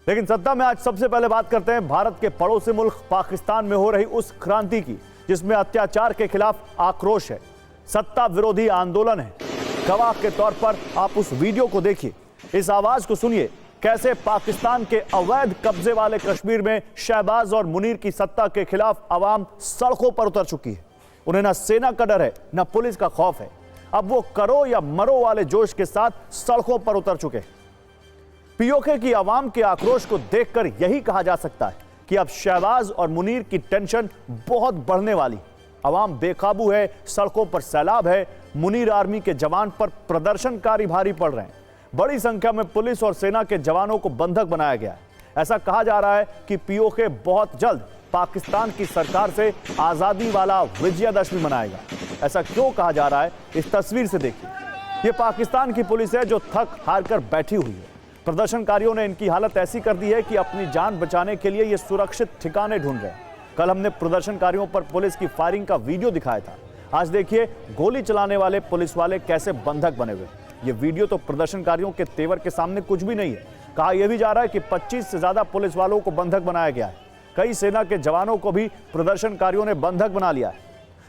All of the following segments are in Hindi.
लेकिन सत्ता में आज सबसे पहले बात करते हैं भारत के पड़ोसी मुल्क पाकिस्तान में हो रही उस क्रांति की जिसमें अत्याचार के खिलाफ आक्रोश है, सत्ता विरोधी आंदोलन है। गवाह के तौर पर आप उस वीडियो को देखिए, इस आवाज को सुनिए, कैसे पाकिस्तान के अवैध कब्जे वाले कश्मीर में शहबाज और मुनीर की सत्ता के खिलाफ आवाम सड़कों पर उतर चुकी है। उन्हें न सेना का डर है, न पुलिस का खौफ है। अब वो करो या मरो वाले जोश के साथ सड़कों पर उतर चुके हैं। पीओके की आवाम के आक्रोश को देखकर यही कहा जा सकता है कि अब शहबाज और मुनीर की टेंशन बहुत बढ़ने वाली। आवाम बेकाबू है, सड़कों पर सैलाब है। मुनीर आर्मी के जवान पर प्रदर्शनकारी भारी पड़ रहे हैं। बड़ी संख्या में पुलिस और सेना के जवानों को बंधक बनाया गया है। ऐसा कहा जा रहा है कि पीओके बहुत जल्द पाकिस्तान की सरकार से आजादी वाला विजयदशमी मनाएगा। ऐसा क्यों कहा जा रहा है, इस तस्वीर से देखिए। यह पाकिस्तान की पुलिस है जो थक हार कर बैठी हुई है। प्रदर्शनकारियों ने इनकी हालत ऐसी कर दी है कि अपनी जान बचाने के लिए ये सुरक्षित ठिकाने ढूंढ रहे हैं। कल हमने प्रदर्शनकारियों पर पुलिस की फायरिंग का वीडियो दिखाया था। आज देखिए गोली चलाने वाले पुलिस वाले कैसे बंधक बने हुए। ये वीडियो तो प्रदर्शनकारियों के तेवर के सामने कुछ भी नहीं है। कहा यह भी जा रहा है कि 25 से ज्यादा पुलिस वालों को बंधक बनाया गया है। कई सेना के जवानों को भी प्रदर्शनकारियों ने बंधक बना लिया है।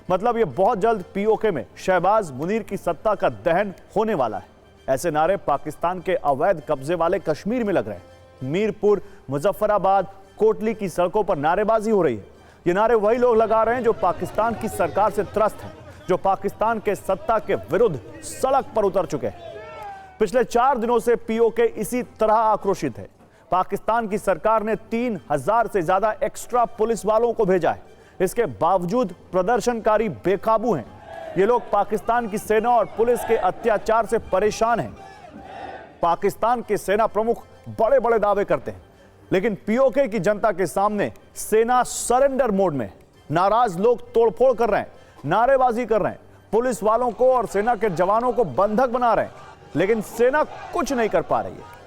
मतलब ये बहुत जल्द पीओके में शहबाज मुनीर की सत्ता का दहन होने वाला है। ऐसे नारे पाकिस्तान के अवैध कब्जे वाले कश्मीर में लग रहे हैं। मीरपुर, मुजफ्फराबाद, कोटली की सड़कों पर नारेबाजी हो रही है। ये नारे वही लोग लगा रहे हैं जो पाकिस्तान की सरकार से त्रस्त हैं, जो पाकिस्तान के सत्ता के विरुद्ध सड़क पर उतर चुके हैं। पिछले 4 दिनों से पीओके इसी तरह आक्रोशित है। पाकिस्तान की सरकार ने 3000 से ज्यादा एक्स्ट्रा पुलिस वालों को भेजा है। इसके बावजूद प्रदर्शनकारी बेकाबू हैं। ये लोग पाकिस्तान की सेना और पुलिस के अत्याचार से परेशान हैं। पाकिस्तान के सेना प्रमुख बड़े बड़े दावे करते हैं, लेकिन पीओके की जनता के सामने सेना सरेंडर मोड में। नाराज लोग तोड़फोड़ कर रहे हैं, नारेबाजी कर रहे हैं, पुलिस वालों को और सेना के जवानों को बंधक बना रहे हैं, लेकिन सेना कुछ नहीं कर पा रही है।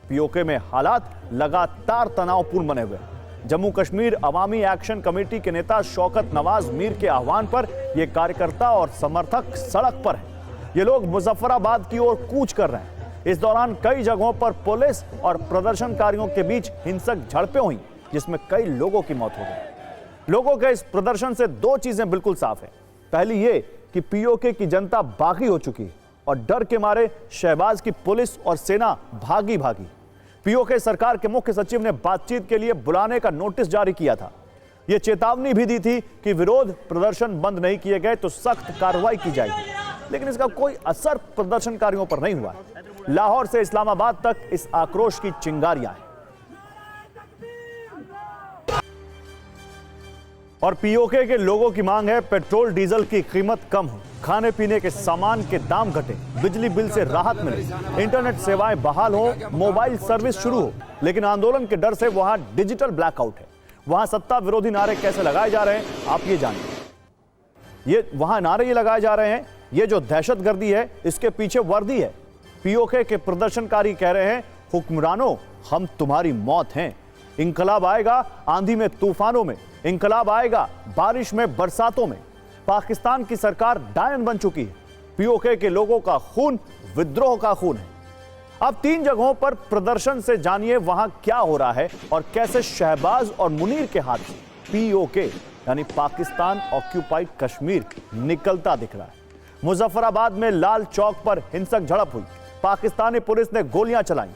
पीओके में हालात लगातार तनावपूर्ण बने हुए हैं। जम्मू कश्मीर अवामी एक्शन कमेटी के नेता शौकत नवाज मीर के आह्वान पर ये कार्यकर्ता और समर्थक सड़क पर हैं। ये लोग मुजफ्फराबाद की ओर कूच कर रहे हैं। इस दौरान कई जगहों पर पुलिस और प्रदर्शनकारियों के बीच हिंसक झड़पें हुई, जिसमें कई लोगों की मौत हो गई। लोगों के इस प्रदर्शन से 2 चीजें बिल्कुल साफ है। पहली ये कि पीओके की जनता बागी हो चुकी है और डर के मारे शहबाज की पुलिस और सेना भागी। पीओके सरकार के मुख्य सचिव ने बातचीत के लिए बुलाने का नोटिस जारी किया था। यह चेतावनी भी दी थी कि विरोध प्रदर्शन बंद नहीं किए गए तो सख्त कार्रवाई की जाएगी, लेकिन इसका कोई असर प्रदर्शनकारियों पर नहीं हुआ। लाहौर से इस्लामाबाद तक इस आक्रोश की चिंगारियां हैं। और पीओके के लोगों की मांग है पेट्रोल डीजल की कीमत कम हो, खाने पीने के सामान के दाम घटे, बिजली बिल से राहत मिले, इंटरनेट सेवाएं बहाल हो, मोबाइल सर्विस शुरू हो। लेकिन आंदोलन के डर से वहां डिजिटल ब्लैकआउट है। वहां सत्ता विरोधी नारे कैसे लगाए जा रहे हैं आप ये जानिए। ये वहां नारे ये लगाए जा रहे हैं, ये जो दहशतगर्दी है इसके पीछे वर्दी है। पीओके के प्रदर्शनकारी कह रहे हैं हुक्मरानों हम तुम्हारी मौत हैं। इंकलाब आएगा आंधी में तूफानों में, इंकलाब आएगा बारिश में बरसातों में। पाकिस्तान की सरकार डायन बन चुकी है। पीओके के लोगों का खून विद्रोह का खून है। अब 3 जगहों पर प्रदर्शन से जानिए वहां क्या हो रहा है और कैसे शहबाज और मुनीर के हाथ से पीओके यानी पाकिस्तान ऑक्यूपाइड कश्मीर निकलता दिख रहा है। मुजफ्फराबाद में लाल चौक पर हिंसक झड़प हुई। पाकिस्तानी पुलिस ने गोलियां चलाई।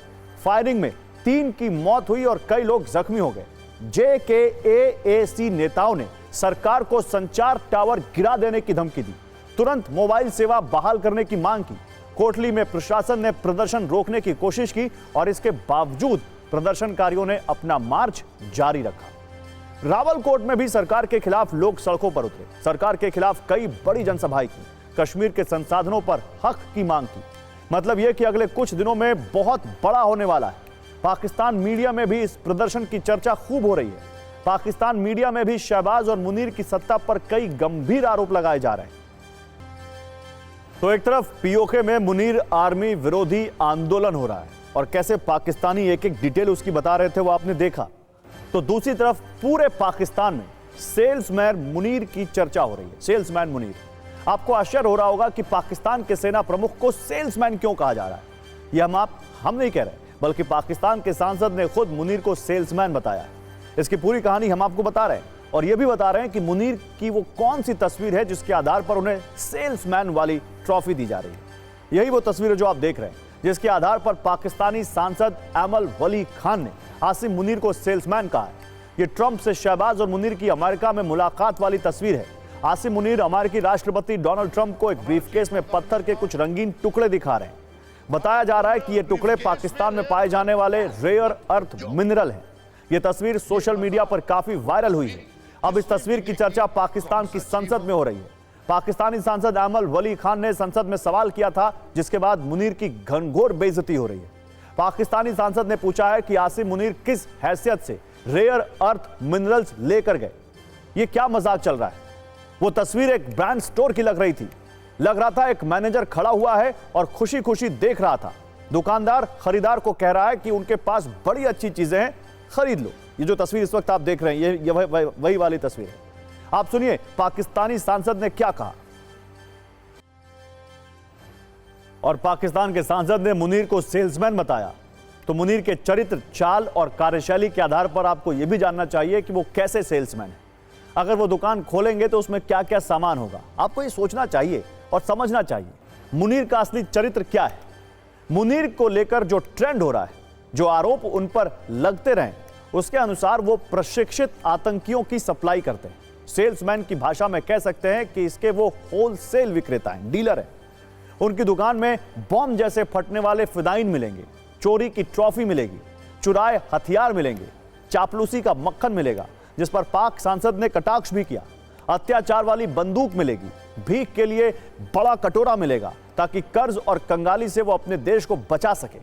फायरिंग में 3 की मौत हुई और कई लोग जख्मी हो गए। JKAAC नेताओं ने सरकार को संचार टावर गिरा देने की धमकी दी, तुरंत मोबाइल सेवा बहाल करने की मांग की। कोटली में प्रशासन ने प्रदर्शन रोकने की कोशिश की और इसके बावजूद प्रदर्शनकारियों ने अपना मार्च जारी रखा। रावलकोट में भी सरकार के खिलाफ लोग सड़कों पर उतरे। सरकार के खिलाफ कई बड़ी जनसभाएं की, कश्मीर के संसाधनों पर हक की मांग की। मतलब यह कि अगले कुछ दिनों में बहुत बड़ा होने वाला है। पाकिस्तान मीडिया में भी इस प्रदर्शन की चर्चा खूब हो रही है। पाकिस्तान मीडिया में भी शहबाज और मुनीर की सत्ता पर कई गंभीर आरोप लगाए जा रहे हैं। तो एक तरफ पीओके में मुनीर आर्मी विरोधी आंदोलन हो रहा है और कैसे पाकिस्तानी एक एक डिटेल उसकी बता रहे थे वो आपने देखा। तो दूसरी तरफ पूरे पाकिस्तान में सेल्समैन मुनीर की चर्चा हो रही है। सेल्समैन मुनीर, आपको आश्चर्य हो रहा होगा कि पाकिस्तान के सेना प्रमुख को सेल्समैन क्यों कहा जा रहा है। यह हम नहीं कह रहे, बल्कि पाकिस्तान के सांसद ने खुद मुनीर को सेल्समैन बताया है। इसकी पूरी कहानी हम आपको बता रहे हैं और यह भी बता रहे हैं कि मुनीर की वो कौन सी तस्वीर है जिसके आधार पर उन्हें सेल्समैन वाली ट्रॉफी दी जा रही है। यही वो तस्वीर है जो आप देख रहे हैं, जिसके आधार पर पाकिस्तानी सांसद अमल वली खान ने आसिम मुनीर को सेल्समैन कहा है। ये ट्रंप से शहबाज और मुनीर की अमेरिका में मुलाकात वाली तस्वीर है। आसिम मुनीर अमेरिकी राष्ट्रपति डोनाल्ड ट्रंप को एक ब्रीफकेस में पत्थर के कुछ रंगीन टुकड़े दिखा रहे हैं। बताया जा रहा है कि ये टुकड़े पाकिस्तान में पाए जाने वाले रेयर अर्थ मिनरल हैं। ये तस्वीर सोशल मीडिया पर काफी वायरल हुई है। अब इस तस्वीर की चर्चा पाकिस्तान की संसद में हो रही है। पाकिस्तानी सांसद अमल वली खान ने संसद में सवाल किया था, जिसके बाद मुनीर की घनघोर बेइज्जती हो रही है। पाकिस्तानी सांसद ने पूछा है कि आसिम मुनीर किस हैसियत से रेयर अर्थ मिनरल्स लेकर गए। ये क्या मजाक चल रहा है। वो तस्वीर एक ब्रांड स्टोर की लग रही थी। लग रहा था एक मैनेजर खड़ा हुआ है और खुशी खुशी देख रहा था। दुकानदार खरीदार को कह रहा है कि उनके पास बड़ी अच्छी चीजें हैं, खरीद लो। ये जो तस्वीर इस वक्त आप देख रहे हैं, ये वही वाली तस्वीर है। आप सुनिए पाकिस्तानी सांसद ने क्या कहा। और पाकिस्तान के सांसद ने मुनीर को सेल्समैन बताया, तो मुनीर के चरित्र, चाल और कार्यशैली के आधार पर आपको यह भी जानना चाहिए कि वो कैसे सेल्समैन है। अगर वो दुकान खोलेंगे तो उसमें क्या क्या सामान होगा, आपको ये सोचना चाहिए और समझना चाहिए मुनीर का असली चरित्र क्या है। मुनीर को लेकर जो ट्रेंड हो रहा है, जो आरोप उन पर लगते रहे, उसके अनुसार वो प्रशिक्षित आतंकियों की सप्लाई करते हैं। सेल्समैन की भाषा में कह सकते हैं कि इसके वो होलसेल विक्रेता हैं, डीलर हैं। उनकी दुकान में बॉम्ब जैसे फटने वाले फिदाइन मिलेंगे, चोरी की ट्रॉफी मिलेगी, चुराए हथियार मिलेंगे, चापलूसी का मक्खन मिलेगा, जिस पर पाक सांसद ने कटाक्ष भी किया, अत्याचार वाली बंदूक मिलेगी, भीख के लिए बड़ा कटोरा मिलेगा ताकि कर्ज और कंगाली से वो अपने देश को बचा सके।